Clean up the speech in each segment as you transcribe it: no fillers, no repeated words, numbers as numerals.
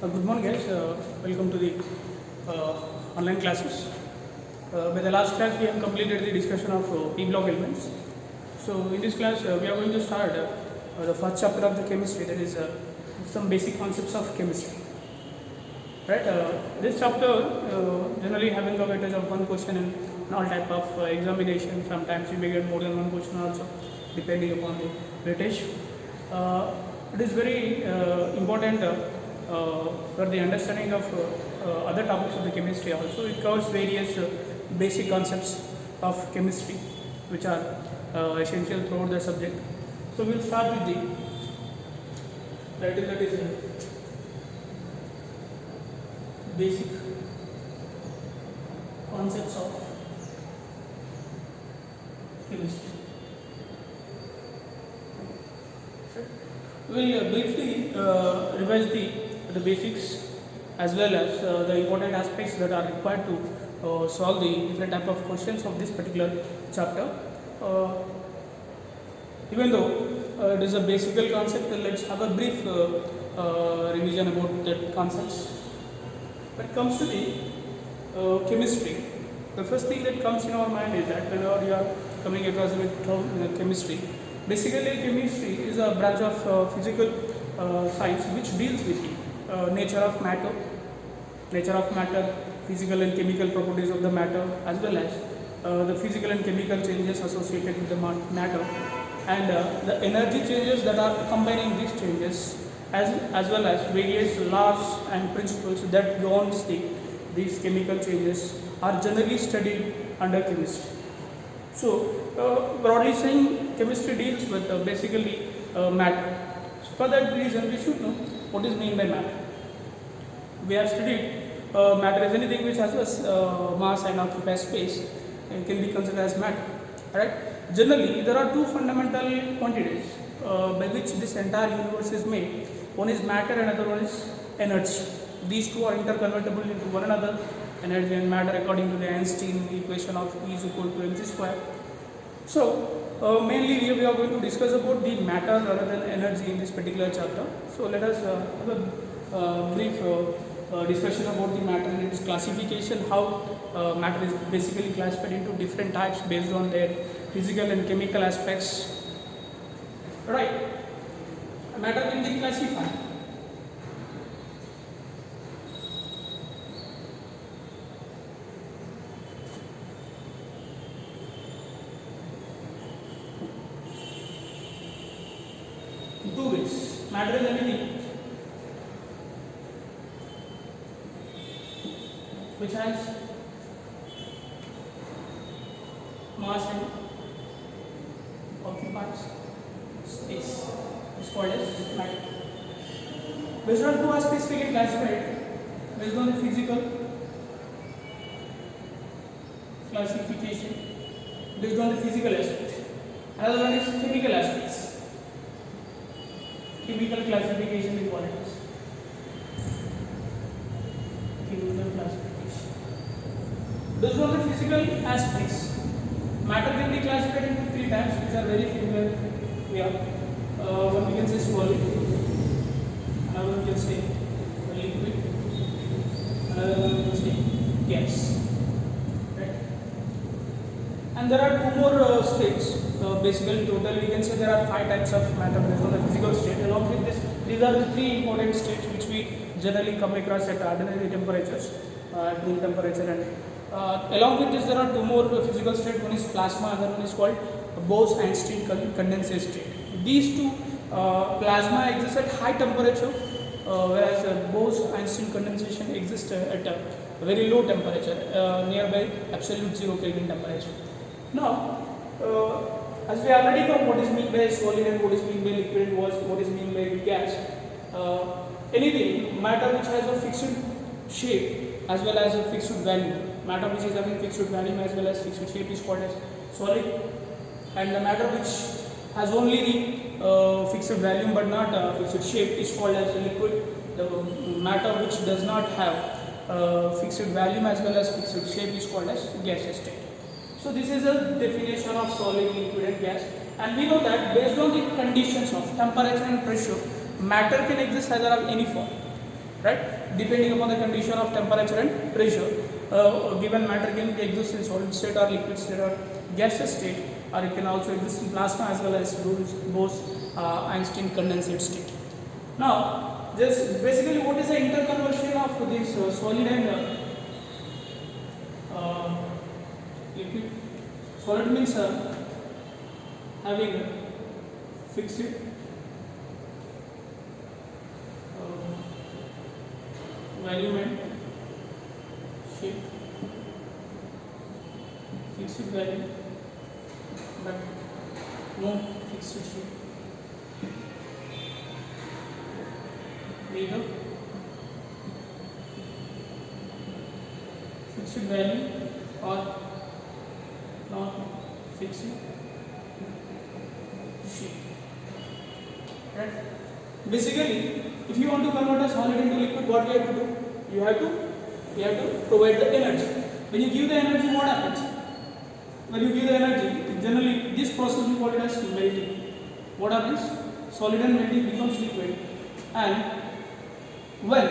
Good morning, guys. Welcome to the online classes. By the last class, we have completed the discussion of P block elements. So, in this class, we are going to start the first chapter of the chemistry, that is some basic concepts of chemistry. Right? This chapter generally having a weightage of one question in all type of examination. Sometimes you may get more than one question also, depending upon the weightage. It is very important for the understanding of other topics of the chemistry also. It covers various basic concepts of chemistry which are essential throughout the subject. So we will start with the title, that is basic concepts of chemistry. We will briefly revise the basics as well as the important aspects that are required to solve the different type of questions of this particular chapter. Even though it is a basic concept, let's have a brief revision about that concepts. When it comes to the chemistry, the first thing that comes in our mind is that whenever you are coming across with term chemistry, basically chemistry is a branch of physical science which deals with the nature of matter, physical and chemical properties of the matter, as well as the physical and chemical changes associated with the matter, and the energy changes that are combining these changes, as well as various laws and principles that governs these chemical changes are generally studied under chemistry. So, broadly saying, chemistry deals with basically matter. So, for that reason, we should know what is meant by matter. We have studied matter as anything which has a mass and occupies space and can be considered as matter. Right? Generally, there are two fundamental quantities by which this entire universe is made. One is matter and another one is energy. These two are interconvertible into one another. Energy and matter according to the Einstein equation of E is equal to mc square. So, mainly we are going to discuss about the matter rather than energy in this particular chapter. So, let us have a brief discussion about the matter and its classification, how matter is basically classified into different types based on their physical and chemical aspects. Right. Matter can be classified in two ways. Matter is anything which has mass and occupies space. It's called as matter. Based on two aspects we can classify it. Based on the physical classification, based on the physical aspect. Another one is chemical aspects. Chemical classification is what it is. Chemical classification. Based on the physical aspects, matter can be classified into three types, which are very familiar. We have one we can say solid, another we can say liquid, another one we can say gas. Right? And there are two more states. Basically, total we can say there are five types of matter based on the physical state. Along with this, these are the three important states which we generally come across at ordinary temperatures, room temperature, and along with this there are two more physical states. One is plasma, another one is called Bose-Einstein condensate state. These two, plasma exists at high temperature, whereas Bose-Einstein condensation exists at a very low temperature, nearby absolute zero Kelvin temperature. Now, as we already know what is meant by solid and what is meant by liquid and what is meant by gas, anything, matter which has a fixed shape as well as a fixed value, matter which is having fixed value as well as fixed shape is called as solid, and the matter which has only the fixed value but not fixed shape is called as liquid. The matter which does not have fixed value as well as fixed shape is called as gaseous state. So this is a definition of solid, liquid and gas, and we know that based on the conditions of temperature and pressure, matter can exist either of any form. right? Depending upon the condition of temperature and pressure, given matter can exist in solid state or liquid state or gaseous state, or it can also exist in plasma as well as Bose-Einstein condensate state. Now, just basically, what is the interconversion of this solid and liquid? Solid means having fixed volume and shape, fixed value but no fixed shape, neither fixed value or not fixed shape, right? Basically, if you want to convert a solid into liquid, what you have to do? You have to provide the energy. When you give the energy, what happens? When you give the energy, generally this process we call it as melting. What happens? Solid and melting becomes liquid. And when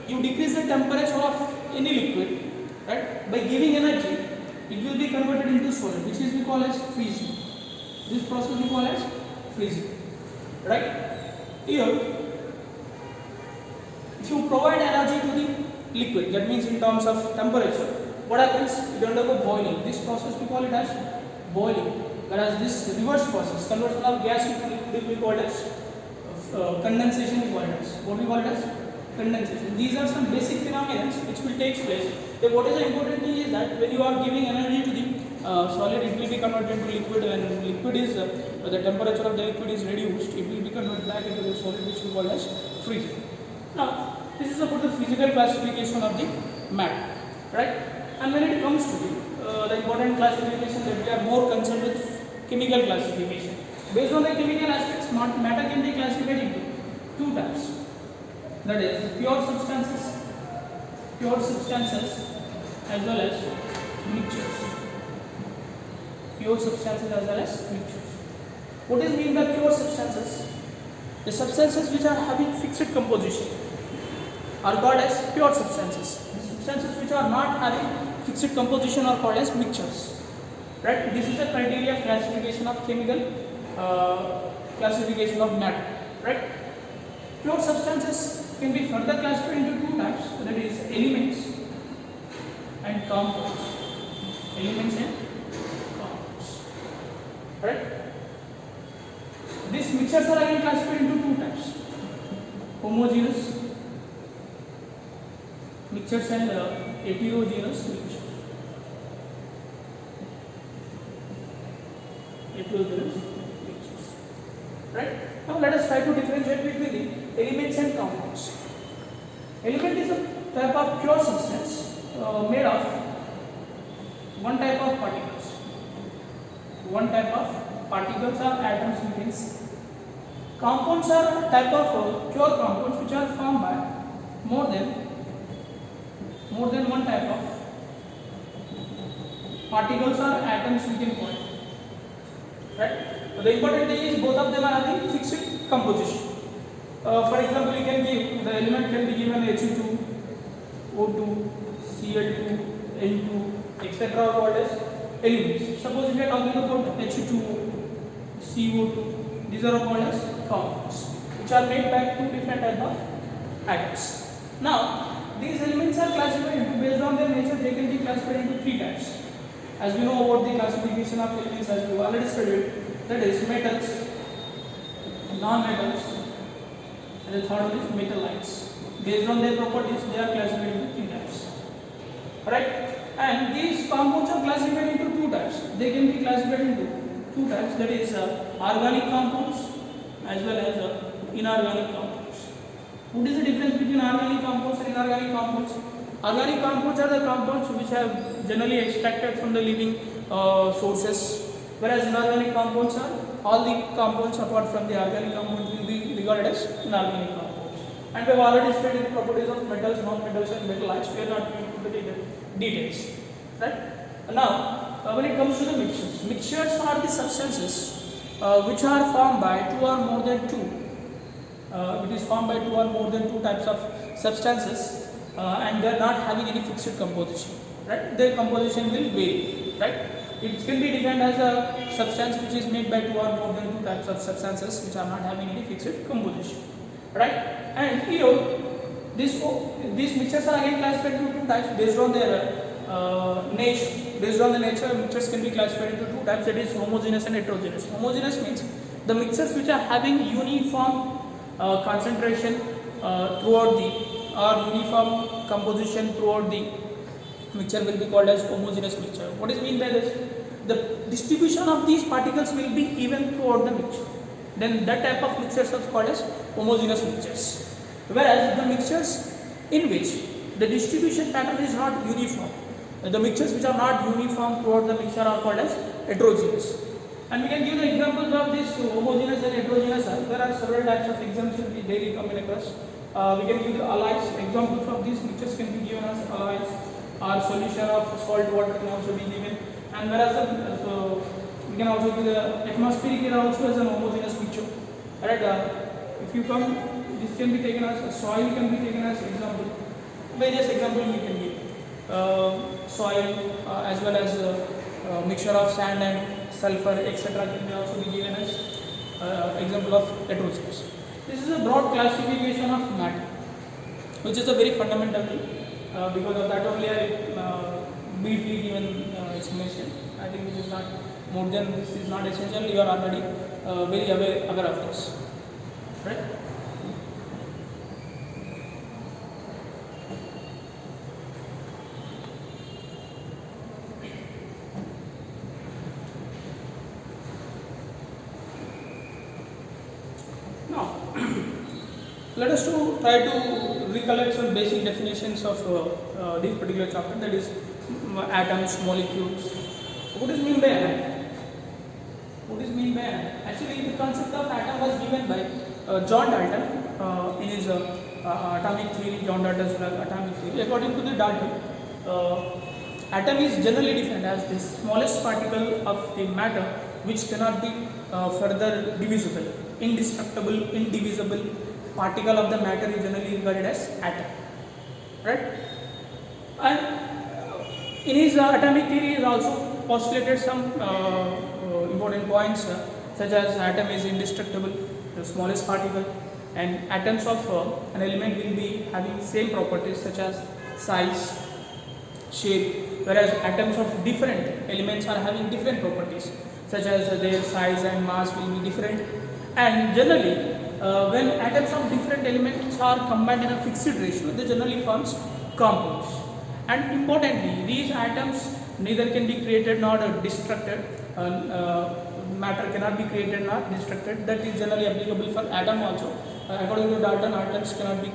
you decrease the temperature of any liquid, right, by giving energy, it will be converted into solid, which is we call as freezing. This process we call as freezing, right? Here, if you provide energy to the liquid, that means in terms of temperature, what happens? It undergo boiling. This process we call it as boiling. Whereas this reverse process, conversion of gas into liquid, we call it as condensation. We call it as what we call it as condensation. These are some basic phenomena which will take place. So what is the important thing is that when you are giving energy to the solid, it will be converted to liquid. When liquid is the temperature of the liquid is reduced, it will be converted back into the solid, which we call as freezing. Now, this is about the physical classification of the matter, right? And when it comes to the important classification, that we are more concerned with chemical classification. Based on the chemical aspects, matter can be classified into two types. That is pure substances as well as mixtures. Pure substances as well as mixtures. What is mean by pure substances? The substances which are having fixed composition are called as pure substances. The substances which are not having fixed composition are called as mixtures. Right? This is a criteria of classification of chemical classification of matter. Right? Pure substances can be further classified into two types. That is elements and compounds. Elements and compounds. Right? These mixtures are again classified into two types: homogeneous mixtures and heterogeneous mixtures. Heterogeneous mixtures. Right? Now let us try to differentiate between the elements and compounds. Element is a type of pure substance made of one type of particles. One type of particles or atoms, we can say. Compounds are a type of pure compounds which are formed by more than one type of particles or atoms, we can call it. Right? The important thing is both of them are having fixed composition. For example, you can give the element can be given H2, O2, Cl2, N2, etc. called as elements. Suppose if you are talking about H2O, CO2, these are called as compounds, which are made by two different types of atoms. Now, these elements are classified into, based on their nature, they can be classified into three types. As we know about the classification of elements, as we already studied, that is metals, non-metals, and the third one is metallites. Based on their properties, they are classified into three types. Right? And these compounds are classified into two types. They can be classified into two types, that is organic compounds as well as inorganic compounds. What is the difference between organic compounds and inorganic compounds? Organic compounds are the compounds which have generally extracted from the living sources, whereas inorganic compounds are all the compounds apart from the organic compounds will be regarded as inorganic compounds. And we have already studied the properties of metals, non-metals and metallites. We are not going into the details. Right? Now, when it comes to the mixtures are the substances which are formed by two or more than two it is formed by two or more than two types of substances, and they are not having any fixed composition, right? Their composition will vary, right? It can be defined as a substance which is made by two or more than two types of substances which are not having any fixed composition, right? And here these mixtures are again classified into two types based on their nature. Based on the nature, mixtures can be classified into two types, that is homogeneous and heterogeneous. Homogeneous means the mixtures which are having uniform concentration throughout the, or uniform composition throughout the mixture will be called as homogeneous mixture. What is mean by this? The distribution of these particles will be even throughout the mixture. Then that type of mixtures are called as homogeneous mixtures. Whereas the mixtures in which the distribution pattern is not uniform, the mixtures which are not uniform throughout the mixture are called as heterogeneous. And we can give the examples of this homogeneous and heterogeneous. There are several types of examples we daily come across. We can give the alloys. Examples of these mixtures can be given as alloys, or solution of salt water can also be given. And whereas we can also give the atmospheric air also as an homogeneous mixture. Right? If you come, this can be taken as soil, can be taken as example. Various examples we can give. Soil as well as mixture of sand and sulfur, etc. can also be given as example of heterogeneous. This is a broad classification of matter, which is a very fundamental thing. Because of that only I briefly given explanation. I think this is not more than this is not essential. You are already very aware of this, right? Now, let us try to recollect some basic definitions of this particular chapter, that is atoms, molecules. What is mean by atom? What is mean by atom? Actually, the concept of atom was given by John Dalton in his atomic theory. John Dalton's atomic theory. According to the Dalton, atom is generally defined as the smallest particle of the matter which cannot be further divisible, indestructible, indivisible particle of the matter is generally regarded as atom, right? And in his atomic theory, he also postulated some important points such as atom is indestructible, the smallest particle, and atoms of an element will be having same properties such as size, shape, whereas atoms of different elements are having different properties such as their size and mass will be different. And generally, when atoms of different elements are combined in a fixed ratio, they generally forms compounds. And importantly, these atoms neither can be created nor destructed. Matter cannot be created nor destructed. That is generally applicable for atom also. According to Dalton, atoms cannot be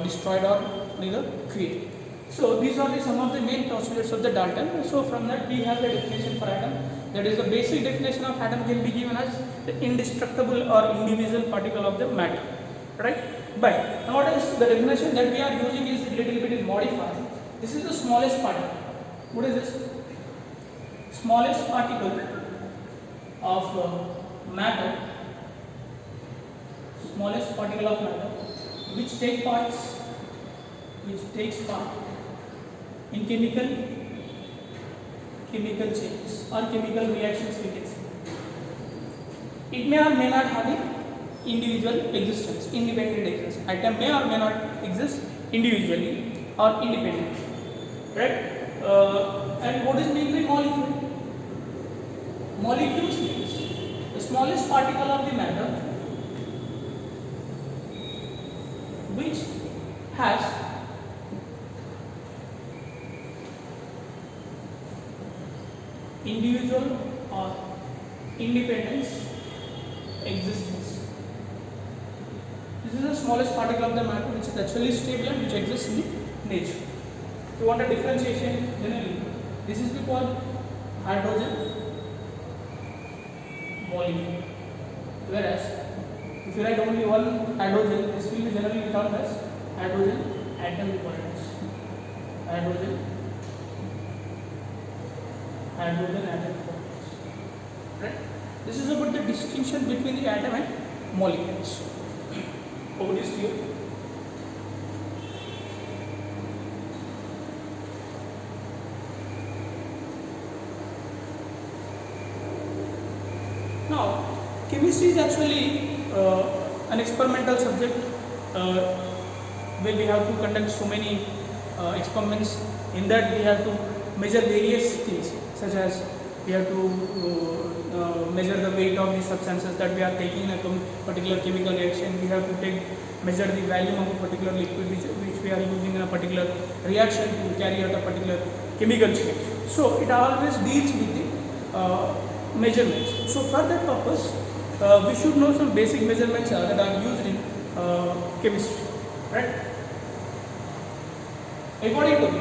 destroyed or neither created. So these are some of the main postulates of the Dalton. So from that we have the definition for atom. That is, the basic definition of atom can be given as the indestructible or indivisible particle of the matter, right? But nowadays the definition that we are using is a little bit modified. This is the smallest particle. What is this? Smallest particle of matter. Smallest particle of matter which takes part in chemical changes or chemical reactions, we can say. It may or may not have individual existence, independent existence. Atom may or may not exist individually or independently, right? And what is meant by molecule? Molecules means the smallest particle of the matter which has individual or independence existence. This is the smallest particle of the matter which is actually stable and which exists in the nature. If you want a differentiation generally, this is called hydrogen molecule. Whereas if you write only one hydrogen, this will be generally termed as hydrogen atom equivalence. Hydrogen atom equivalence. Right? This is about the distinction between the atom and molecules. Over this to you. Now, chemistry is actually an experimental subject where we have to conduct so many experiments. In that, we have to measure various things, such as we have to measure the weight of the substances that we are taking in a particular chemical reaction. We have to measure the volume of a particular liquid which we are using in a particular reaction to carry out a particular chemical change. So, it always deals with the measurements. So for that purpose, we should know some basic measurements that are used in chemistry, right? According to the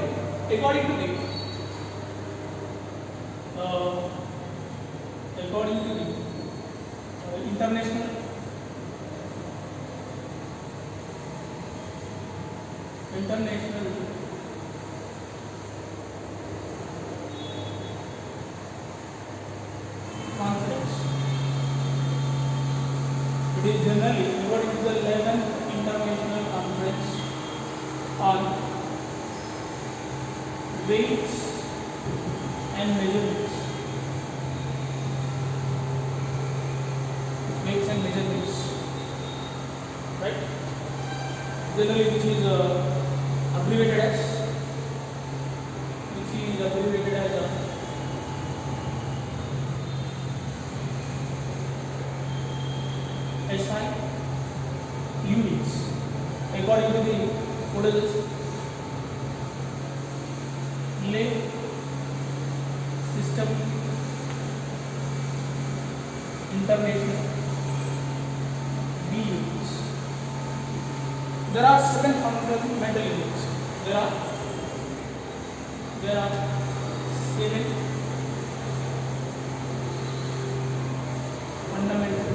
international conference. It is generally according to the 11th International Conference on weights and measurements. Weights and measurements, right? Generally, which is abbreviated as SI units. According to the what is this? Lay System International B units. There are 7 fundamental units. There are 7 fundamental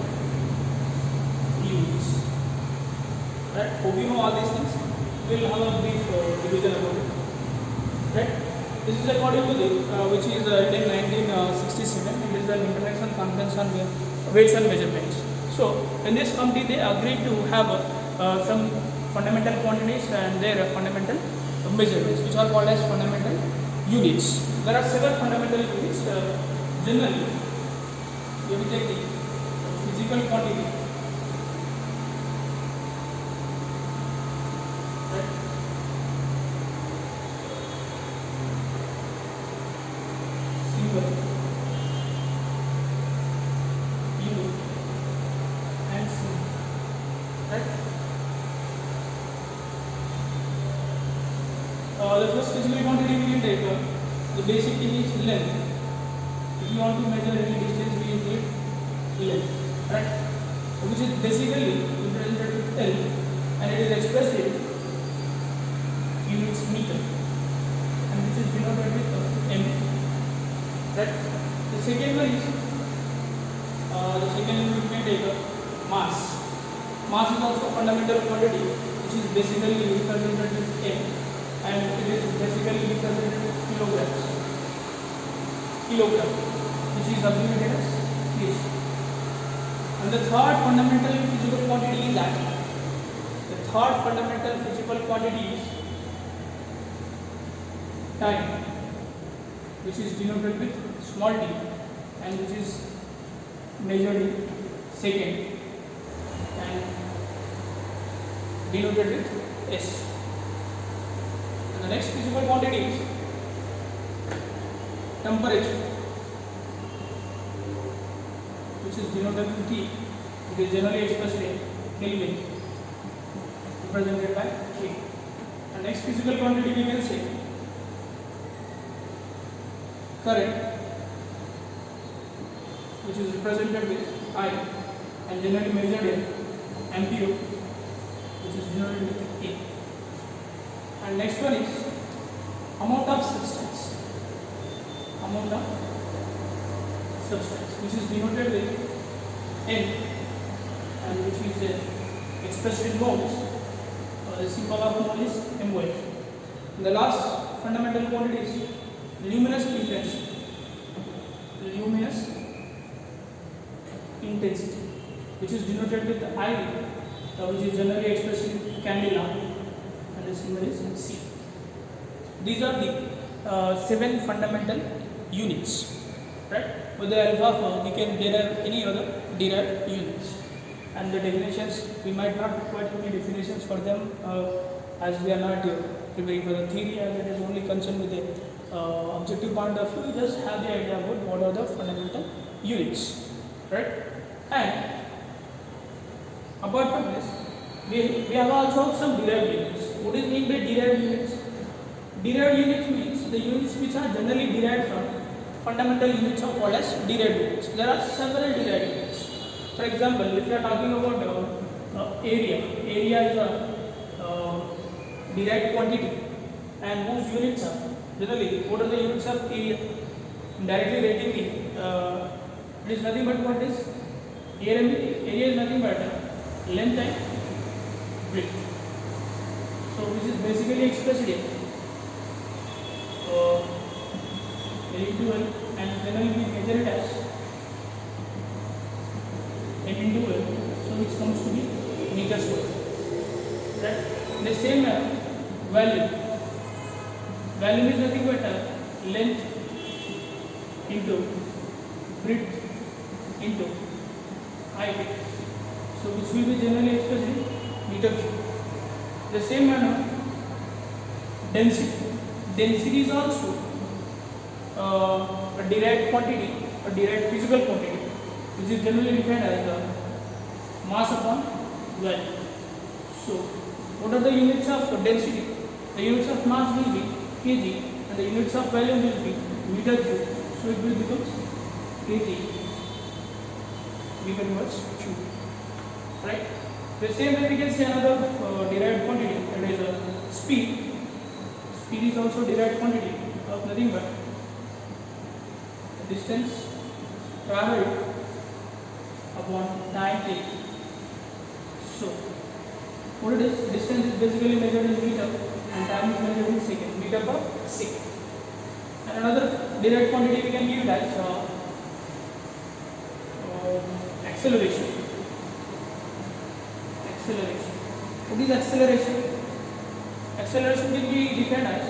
units. Right? Hope you know all these things. We will have a brief revision about it. Right? This is according to the which is in 1967. It is an international conference on weights and measurements. So in this committee they agreed to have some fundamental quantities and their fundamental measurements, which are called as fundamental units. There are 7 fundamental units. Generally, we will take the physical quantity. The first physical quantity we can take, the basic thing is length. If you want to measure any distance, we need length, right? Which is basically represented with L, and it is expressed in units meter, and which is denoted with M, right? The second one is we can take mass. Mass is also a fundamental quantity, which is basically represented with M, and it is basically represented with kilograms. Kilogram, which is abbreviated as kg. And the third fundamental physical quantity is atom. The third fundamental physical quantity is time, which is denoted with small t, and which is measured in second and denoted with S. The next physical quantity is temperature, which is denoted with T. It is generally expressed in Kelvin, represented by K. The next physical quantity we can say current, which is represented with I, and generally measured in ampere, which is denoted with A. And next one is amount of substance, which is denoted with N, and which is expressed in moles. The symbol of mole is MOL. The last fundamental quantity is luminous intensity, which is denoted with IV, which is generally expressed in candela, and the symbol is C. These are the 7 fundamental units, right? With the help of we can derive any other derived units, and the definitions we might not require any definitions for them as we are not preparing for the theory, and it is only concerned with the objective point of view. You just have the idea about what are the fundamental units, right? And apart from this, we have also some derived units. What is meant by derived units? Derived units means the units which are generally derived from fundamental units are called as derived units. There are several derived units. For example, if you are talking about area is a derived quantity, and whose units are generally, what are the units of area? Directly rating it is nothing but what is area is nothing but length and width. So which is basically expressed here L into L, and generally we measure it as M into L, so which comes to be meter square, right? The same value is nothing but length into width into height, so which will be generally expressed in meter cube. The same manner, density is also a derived quantity, a derived physical quantity, which is generally defined as the mass upon volume. So what are the units of density? The units of mass will be kg, and the units of volume will be meter cube, so it will become kg meter inverse cube, right? The same way we can say another derived quantity, that is speed. Speed is also derived quantity of nothing but the distance traveled upon time taken. So what it is? Distance is basically measured in meter, and time is measured in second, meter per second. And another derived quantity we can give as acceleration. What is acceleration? Acceleration will be defined as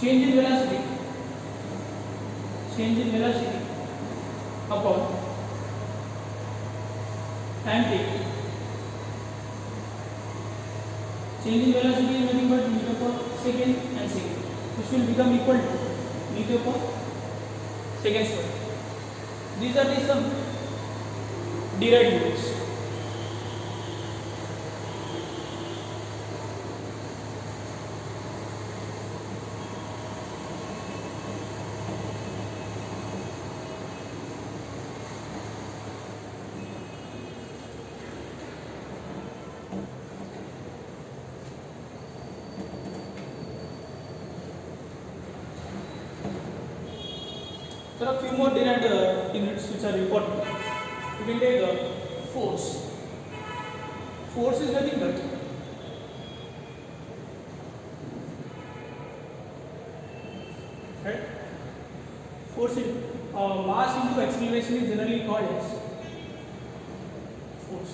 change in velocity upon time taken. Change in velocity is nothing but meter per second and second, which will become equal to meter per second square. These are the some derived units. There are a few more derived units which are important. We will take force. Force is nothing but right? Force is mass into acceleration is generally called as force,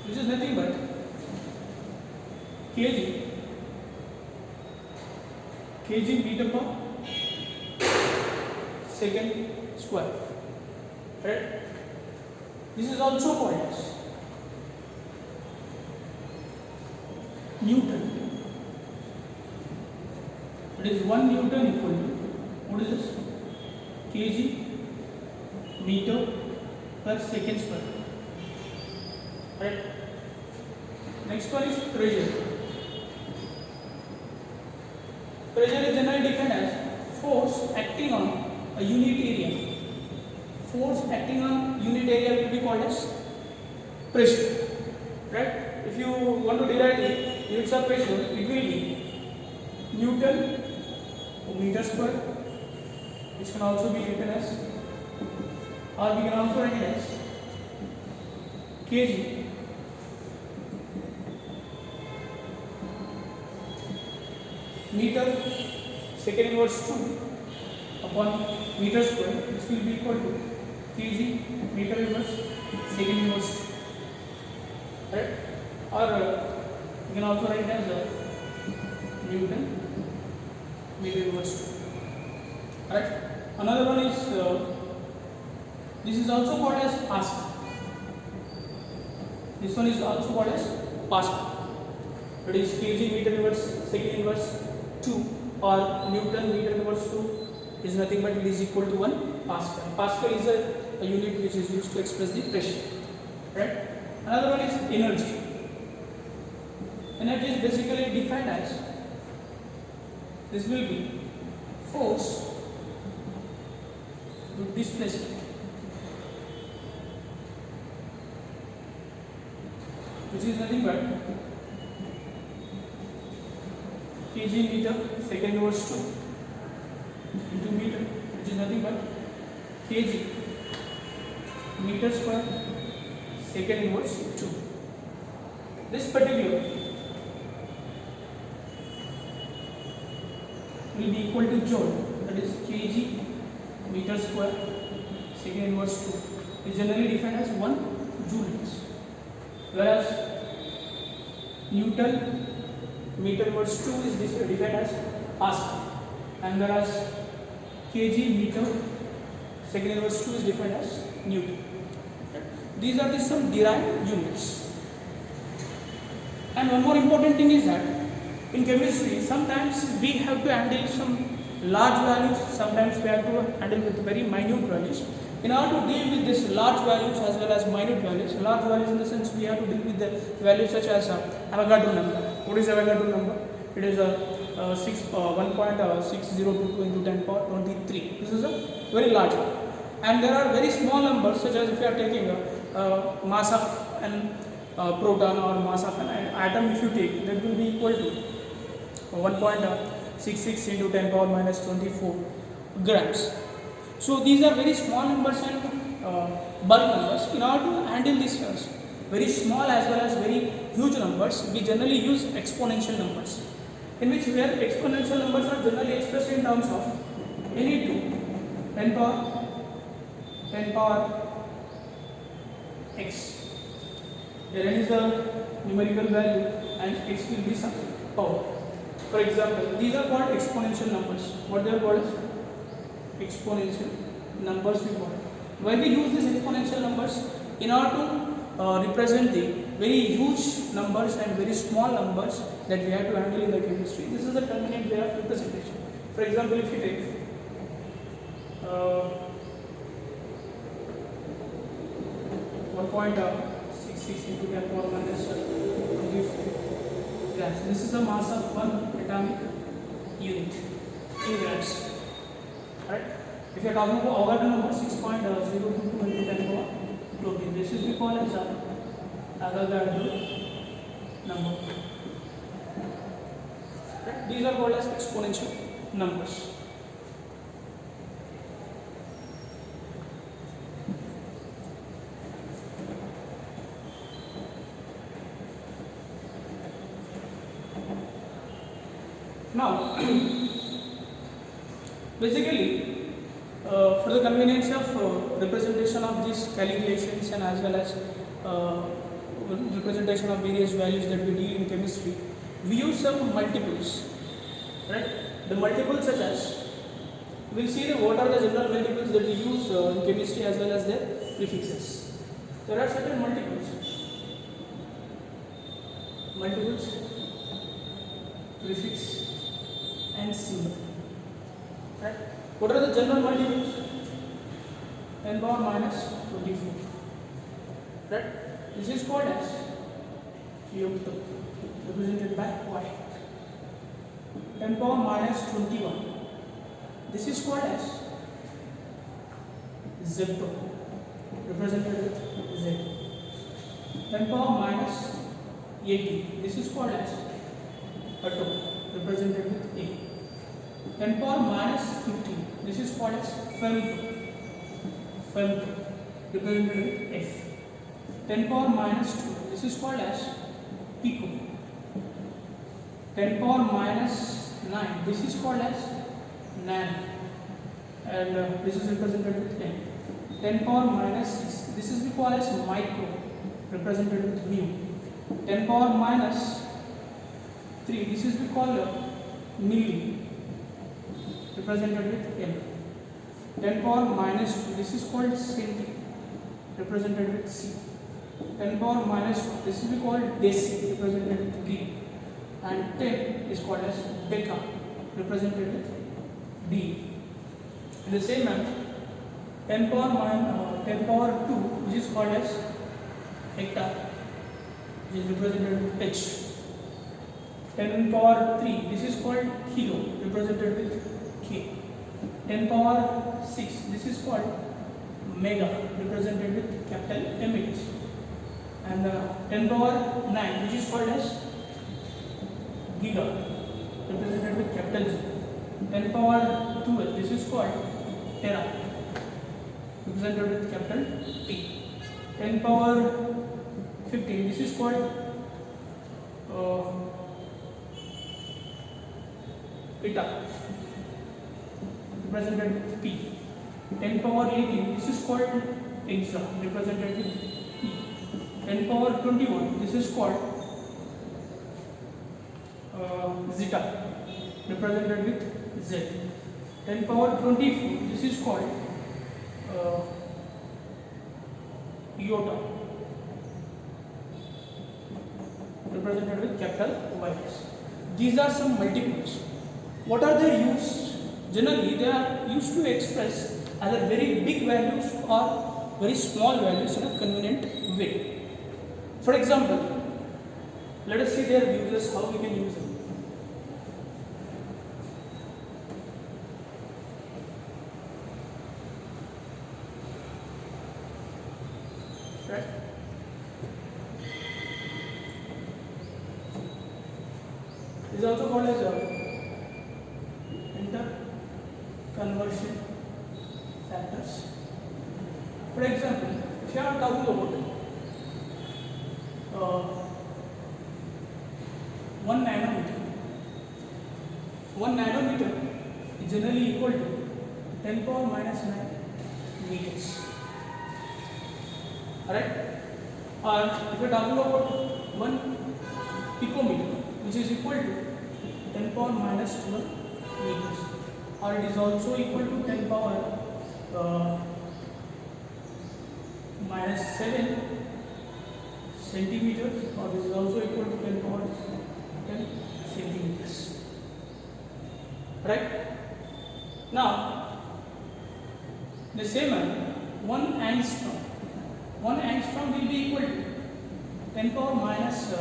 which is nothing but kg meter per second square, right? This is also called as Newton. It is 1 Newton equal to, what is this? Kg meter per second square, right? Next one is pressure. Pressure is generally defined as force acting on a unit area. Force acting on unit area will be called as pressure, right? If you want to derive the units of pressure, it will be Newton per meter square, which can also be written as, or we can also write it as kg meter second inverse 2 upon meter square, which will be equal to kg meter inverse second inverse 2, right? or you can also write as Newton meter inverse 2. Correct. Another one is this is also called as Pascal. This one is also called as Pascal. It is kg meter inverse second inverse 2 or Newton meter inverse 2 is nothing but it is equal to 1 Pascal. Pascal is a unit which is used to express the pressure. Right. Another one is energy. Energy is basically defined as, this will be force to displacement, which is nothing but kg meter second inverse 2 into meter, which is nothing but kg meter square second inverse 2. This particular will be equal to joule, that is kg meter square second inverse 2 is generally defined as 1 joule, whereas Newton meter inverse 2 is defined as Pascal, and whereas kg meter second inverse 2 is defined as Newton. These are some derived units. And one more important thing is that in chemistry, sometimes we have to handle some large values, sometimes we have to handle with very minute values. In order to deal with this large values as well as minute values, large values in the sense we have to deal with the values such as Avogadro number. What is Avogadro number? It is 1.6022 into 10 power 23. This is a very large one. And there are very small numbers such as if you are taking mass of an proton or mass of an atom, if you take, that will be equal to 1.66 into 10 power minus 24 grams. So these are very small numbers and bulk numbers. In order to handle these very small as well as very huge numbers, we generally use exponential numbers, in which where exponential numbers are generally expressed in terms of any 2 10 power x. There is a numerical value and x will be some power. For example, these are called exponential numbers. What they are called is exponential numbers we call. Why we use these exponential numbers? In order to represent the very huge numbers and very small numbers that we have to handle in the chemistry. This is a convenient way of representation. For example, if you take 1.66 into 10 power minus 24 grams. This is the mass of one atomic unit in grams. Right? If you are talking about Avogadro number 6.022 into 10 power 14, this is we call as Avogadro number. Right? These are called as exponential numbers. Now, basically, for the convenience of representation of these calculations and as well as representation of various values that we deal in chemistry, we use some multiples. Right? The multiples such as, we'll see what are the general multiples that we use in chemistry as well as their prefixes. There are certain multiples, prefix, and symbol. Right? What are the general multiples? 10 power minus 24. Right? This is called as Kyoto, represented by Y. 10 power minus 21. This is called as Zepto, represented with Z. 10 power minus 80. This is called as Atto, represented with A. 10 power minus 15. This is called as Femto, represented with F. 10 power minus 2. This is called as Pico. 10 power minus 9. This is called as Nano, and this is represented with N. 10 power minus 6. This is we call as Micro, represented with Mu. 10 power minus 3, this is we call milli, represented with M. 10 power minus 2, this is called centi, represented with C. 10 power minus 1, this is we call deci, represented with D. And 10 is called as deca, represented with D. In the same manner, 10 power 2, which is called as hectare, which is represented with H. 10 power 3, this is called kilo, represented with K. 10 power 6, this is called mega, represented with capital M it is. And 10 power 9, which is called as giga, represented with capital G. 10 power 12, this is called tera, represented with capital T. 10 power 15, this is called eta, represented with P. 10 power 18, this is called exa, represented with E. 10 power 21, this is called zeta, represented with Z. 10 power 24, this is called iota, represented with capital YS. These are some multiples. What are they used? Generally, they are used to express either very big values or very small values in a convenient way. For example, let us see their uses, how we can use them. Right? This is also called as interconversion factors. For example, if you are talking about 1 nanometer, 1 nanometer is generally equal to 10 power minus 9 meters. Alright? Or if you are talking about 1 picometer, which is equal to 10 power minus 12 meters, or it is also equal to 10 power minus 7 centimeters, or this is also equal to 10 power 10 centimeters. Right? Now, the same manner, 1 angstrom. 1 angstrom will be equal to 10 power minus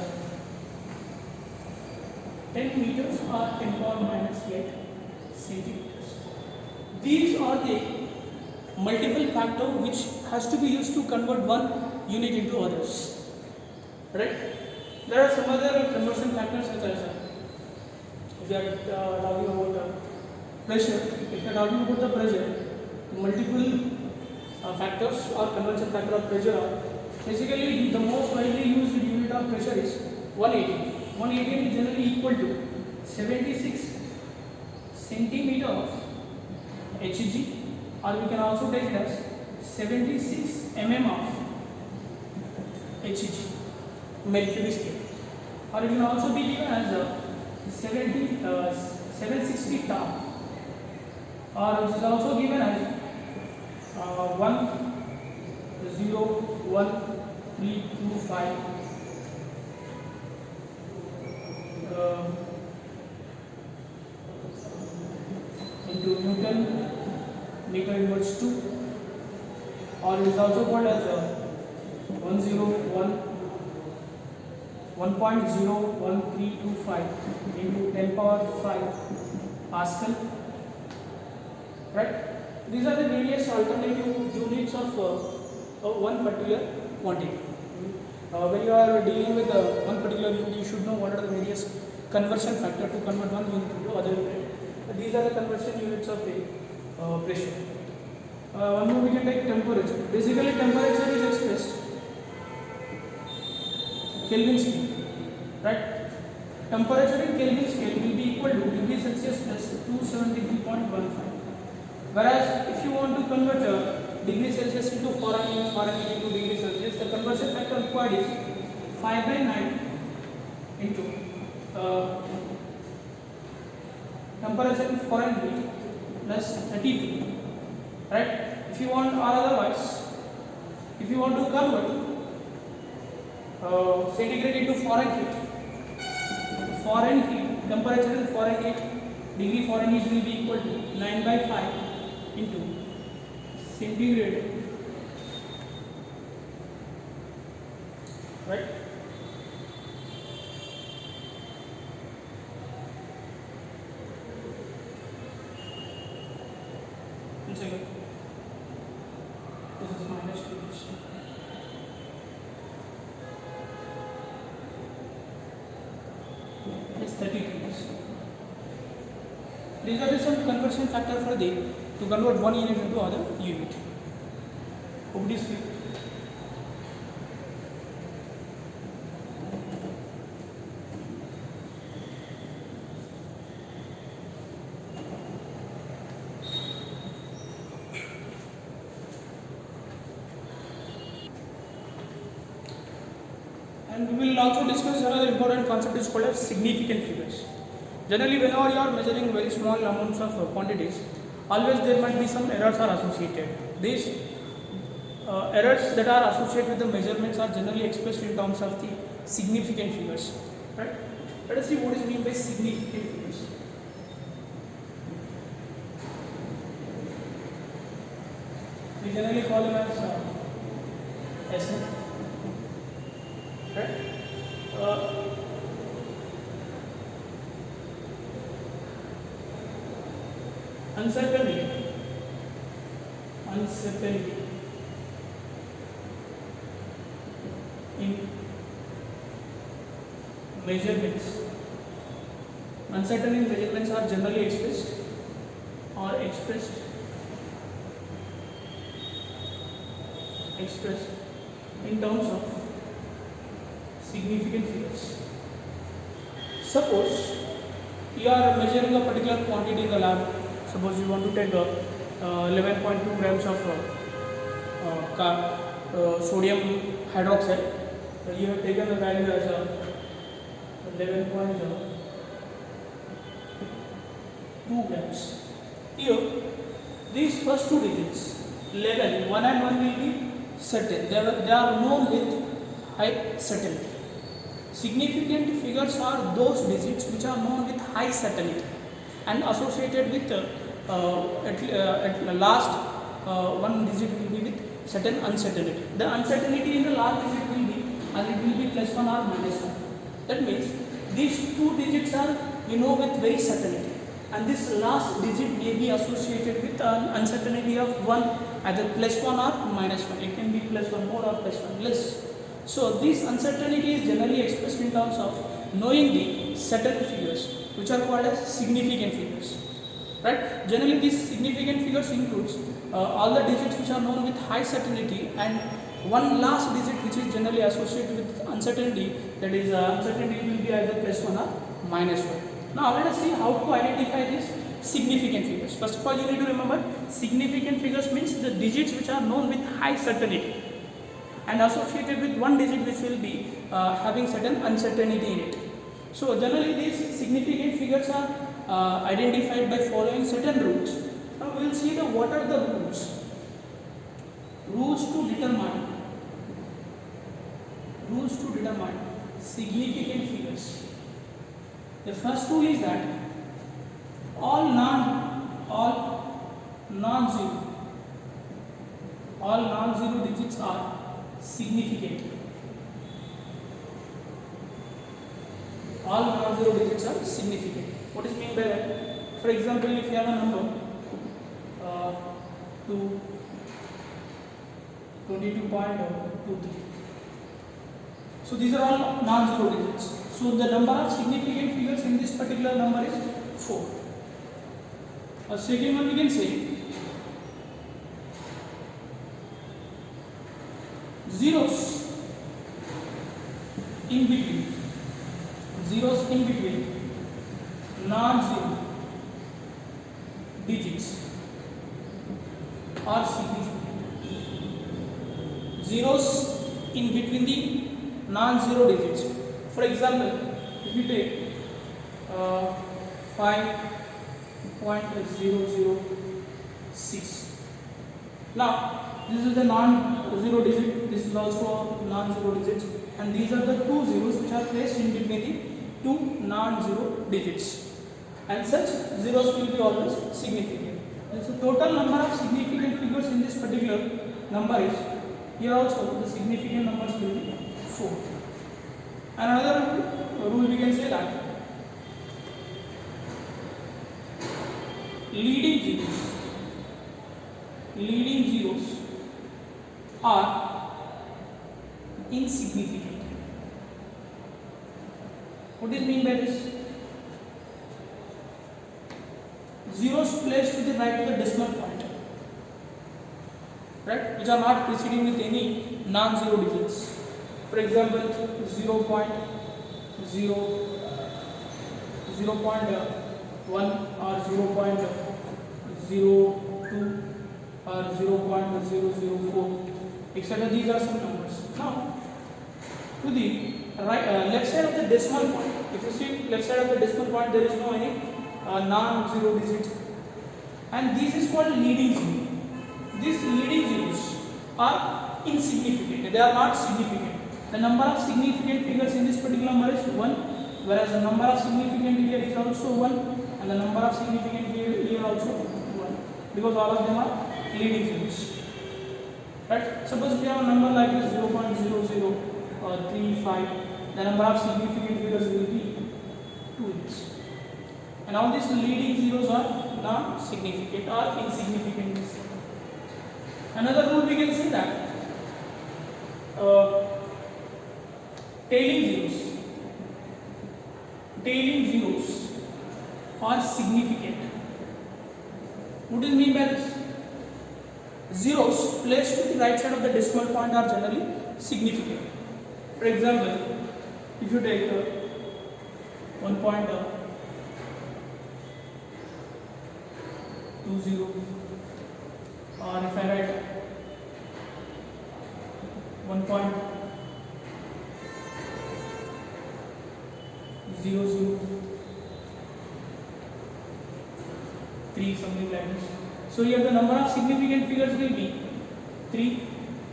10 meters or 10 power minus 8 centimeters. These are the multiple factor which has to be used to convert one unit into others. Right? There are some other conversion factors such as if you are talking about pressure, if you are talking about the pressure, multiple factors or conversion factor of pressure are basically the most widely used unit of pressure is 180. 180 is generally equal to 76 centimeter of Hg, or we can also take it as 76 mm of Hg, mercury scale, or it can also be given as 760 tau, or it is also given as 101,325 into Newton meter inverse 2, or it is also called as 1.01325 into 10 power 5 Pascal. Right? These are the various alternative units of one particular quantity. When you are dealing with one particular unit, you should know what are the various conversion factor to convert one unit into other unit. These are the conversion units of the pressure. One more we can take temperature. Basically, temperature is expressed Kelvin scale. Right? Temperature in Kelvin scale will be equal to degree Celsius plus 273.15. Whereas, if you want to convert degree Celsius into Fahrenheit into degree Celsius, the conversion factor required is 5 by 9 into temperature in Fahrenheit plus 32, right? If you want, or otherwise, if you want to convert centigrade into Fahrenheit, temperature in Fahrenheit, degree Fahrenheit will be equal to 9 by 5 into centigrade, right? One second. This is minus 2. It's 32. These are some conversion factor for the to convert one unit into other unit. Hope this clear. And we will also discuss another important concept is called as significant figures. Generally, whenever you are measuring very small amounts of quantities, always there might be some errors are associated. These errors that are associated with the measurements are generally expressed in terms of the significant figures. Right? Let us see what is meant by significant figures. We generally call them as SF. Right? Uncertainty in measurements. Uncertainty in measurements are generally expressed in terms of significant figures. Suppose you are measuring a particular quantity in the lab. Suppose you want to take 11.2 grams of sodium hydroxide. You have taken the value as 11.2 grams. Here, these first two digits, 11, 1 and 1 will be certain. They are known with high certainty. Significant figures are those digits which are known with high certainty and associated with at last one digit will be with certain uncertainty. The uncertainty in the last digit will be either it will be plus 1 or minus 1. That means these two digits are we know with very certainty, and this last digit may be associated with an uncertainty of 1, either plus 1 or minus 1. It can be plus 1 more or plus 1 less. So this uncertainty is generally expressed in terms of knowing the certain figures, which are called as significant figures. Right? Generally, these significant figures includes all the digits which are known with high certainty and one last digit which is generally associated with uncertainty. That is, uncertainty will be either plus 1 or minus 1. Now, let us see how to identify these significant figures. First of all, you need to remember significant figures means the digits which are known with high certainty and associated with one digit which will be having certain uncertainty in it. So generally these significant figures are identified by following certain rules. Now we will see what are the rules. Rules to determine significant figures. The first rule is that all non-zero digits are significant. All non-zero digits are significant. What is meant by that? For example, if you have a number 22.23, so these are all non-zero digits. So the number of significant figures in this particular number is 4. A second one we can say zeros in between non-zero digits are significant. Zeros in between the non-zero digits. For example, if you take 5.006. Now this is the non-zero digit, this is also a non-zero digit, and these are the two zeros which are placed in between the two non-zero digits, and such zeros will be always significant. So total number of significant figures in this particular number is, here also the significant numbers will be 4. And another rule we can say that leading zeros are insignificant. What is mean by this? Zeros placed to the right of the decimal point, right, which are not preceding with any non-zero digits. For example, 0.1 or 0.02 or 0.004, etc. These are some numbers. Now, to the right, left side of the decimal point, if you see left side of the decimal point, there is no any non-zero digit, and this is called leading zero. These leading zeros are insignificant, they are not significant. The number of significant figures in this particular number is 1, whereas the number of significant here is also 1, and the number of significant here also 1, because all of them are leading zeros. Right? Suppose if you have a number like this 0.0035, the number of significant figures will be 2 inches. And all these leading zeros are non-significant or insignificant. Another rule we can say that tailing zeros are significant. What does it mean by this? Zeros placed to the right side of the decimal point are generally significant. For example, if you take 1.20, or if I write 1.00, something like this. So here the number of significant figures will be 3,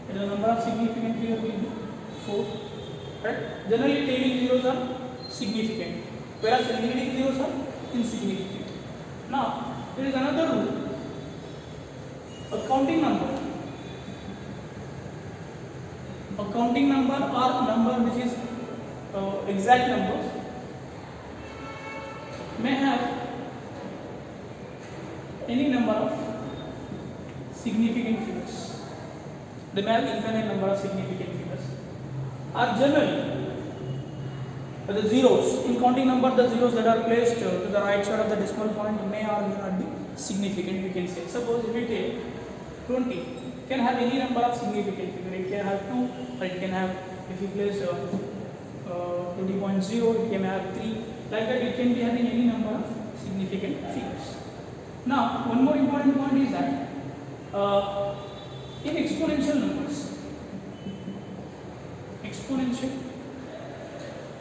and the number of significant figures will be 4. Right? Generally, tailing zeros are significant, whereas the leading zeros are insignificant. Now, there is another rule. A counting number or number which is exact numbers may have any number of significant figures. They may have infinite number of significant figures. Are generally the zeros in counting number, the zeros that are placed to the right side of the decimal point may or may not be significant. We can say, suppose if we take 20, it can have any number of significant figures. It can have 2, or it can have, if you place 20.0, it can have 3. Like that, it can be having any number of significant figures. Now, one more important point is that in exponential numbers, exponential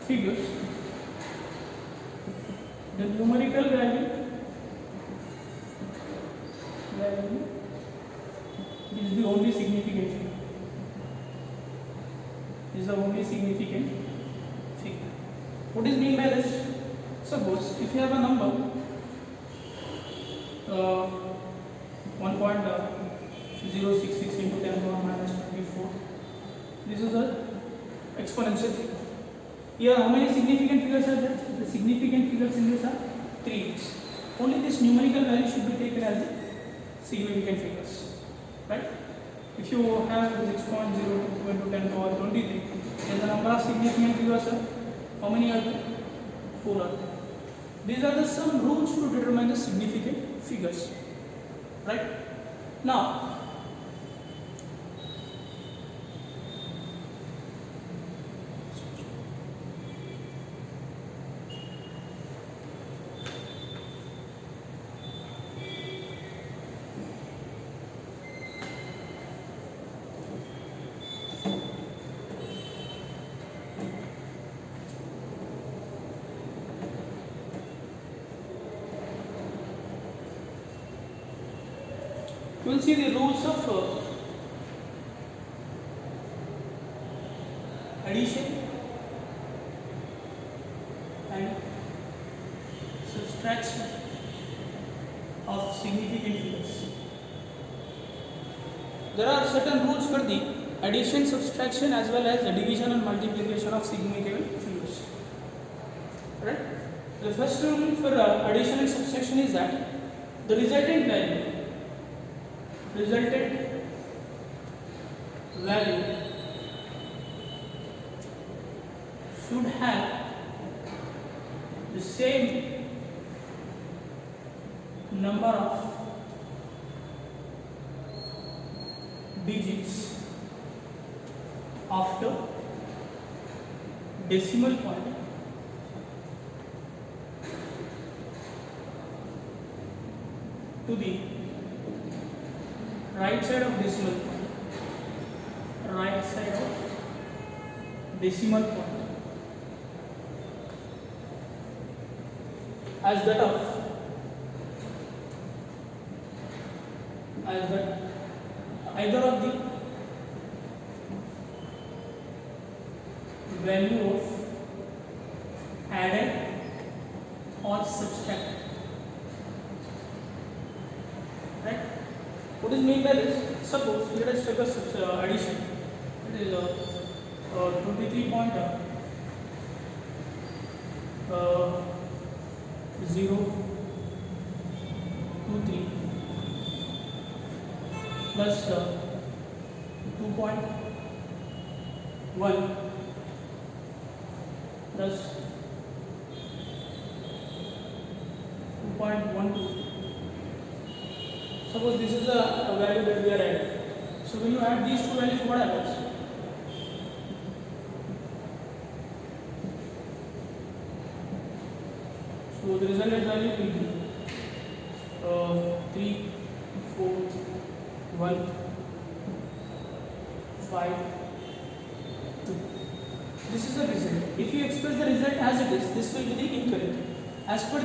figures, the numerical value is the only significant figure. Is the only significant figure. What is mean by this? Suppose if you have a number 1.066 into 10 power minus 24. This is a exponential figure. Here, how many significant figures are there? The significant figures in this are 3. Only this numerical value should be taken as the significant figures, right? If you have 6.02 into 10 power 23, then the number of significant figures are how many are there? 4 are there. These are the some rules to determine the significant figures, right? Now, you will see the rules of addition and subtraction of significant figures. There are certain rules for the addition, subtraction as well as the division and multiplication of significant figures. Right? The first rule for addition and subtraction is that the resultant value should have the same number of digits after decimal point to the right side of decimal point, right side of decimal point, as that either of the value of added or subtracted. Right? What is meant by this? Suppose let us take a addition. It is 23.0 23 plus 2.1 plus 2.12. Suppose this is a value that we are adding. So when you add these two values, what happens? So the resultant value will be 3, 4, 1, 5, 2. This is the result. If you express the result as it is, this will be the incorrect. As per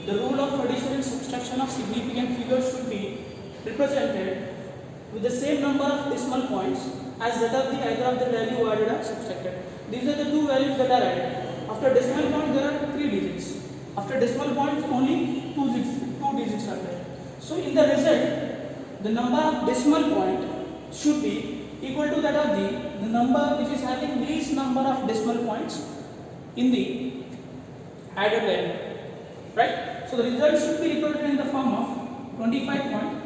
the rule of addition and subtraction of significant figures should be represented with the same number of decimal points as that of the either of the value added or subtracted. These are the two values that are added. After decimal point there are 3 digits. After decimal point only 2 digits are there. So in the result, the number of decimal point should be equal to that of the number which is having least number of decimal points in the added value. Right? So the result should be represented in the form of 25.14.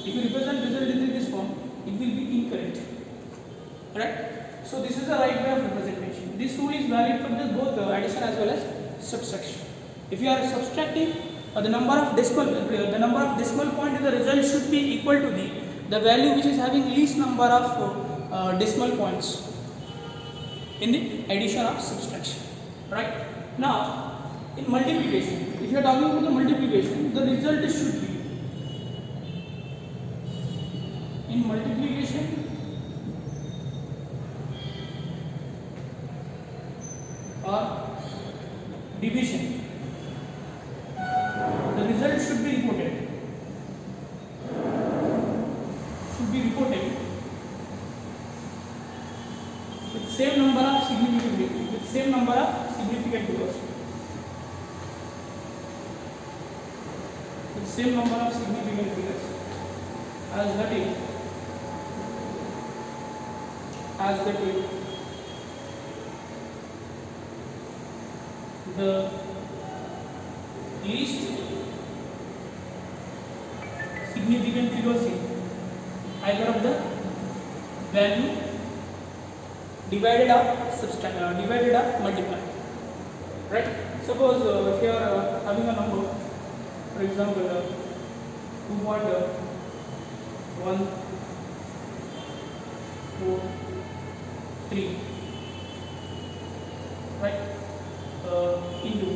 If you represent result in this form, it will be incorrect. Right? So this is the right way of representation. This rule is valid for both the addition as well as subtraction. If you are subtracting the number of decimal point in the result should be equal to the value which is having least number of decimal points in the addition or subtraction. Right? Now, in multiplication, if you are talking about the multiplication, the result should be in multiplication or division. The result should be reported. With same number of significant figures. With same number of significant figures as that is the least significant figures in either of the value divided or multiplied. Right? Suppose if you are having a number, for example 2.143, right, into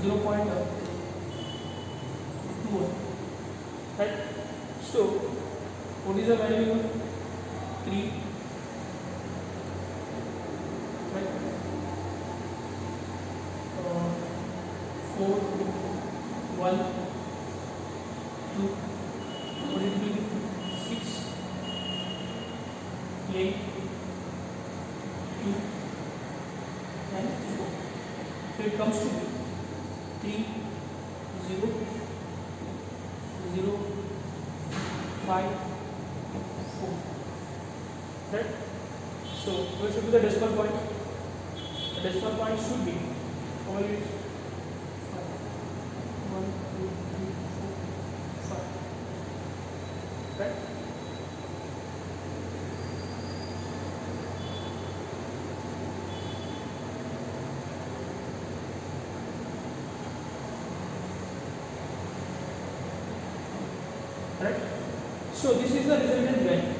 0.21, right? So what is the value? 3, right? 4, 1, 2, what it will be 6, 8, 2, and 4. So it comes to 3, 0, 0, 5, 4. Right? So where should be the decimal point? The decimal point should be over it. 1, 2, 3, 4, 5. Right? Right? So this is the resultant value.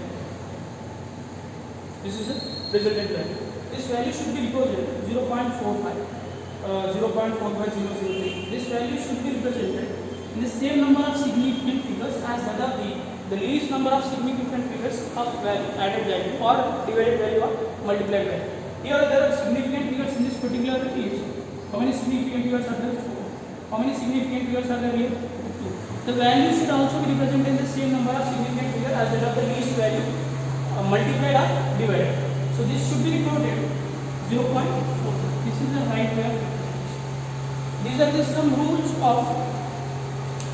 This is the resultant value. This value should be represented 0.45, 0.45003. This value should be represented in the same number of significant figures as that of the least number of significant figures of added value or divided value or multiplied value. Here there are significant figures in this particular case. How many significant figures are there? 4. How many significant figures are there here? 2. The value should also be represented in the same number of significant figures as that of the least value multiplied or divided. So this should be recorded 0.4. This is the right way of doing it. These are the some rules of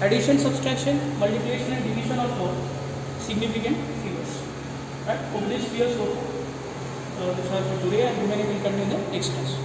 addition, subtraction, multiplication and division of significant figures. Right? Hope this clear so far. That's all for today, and remaining will continue in the next class.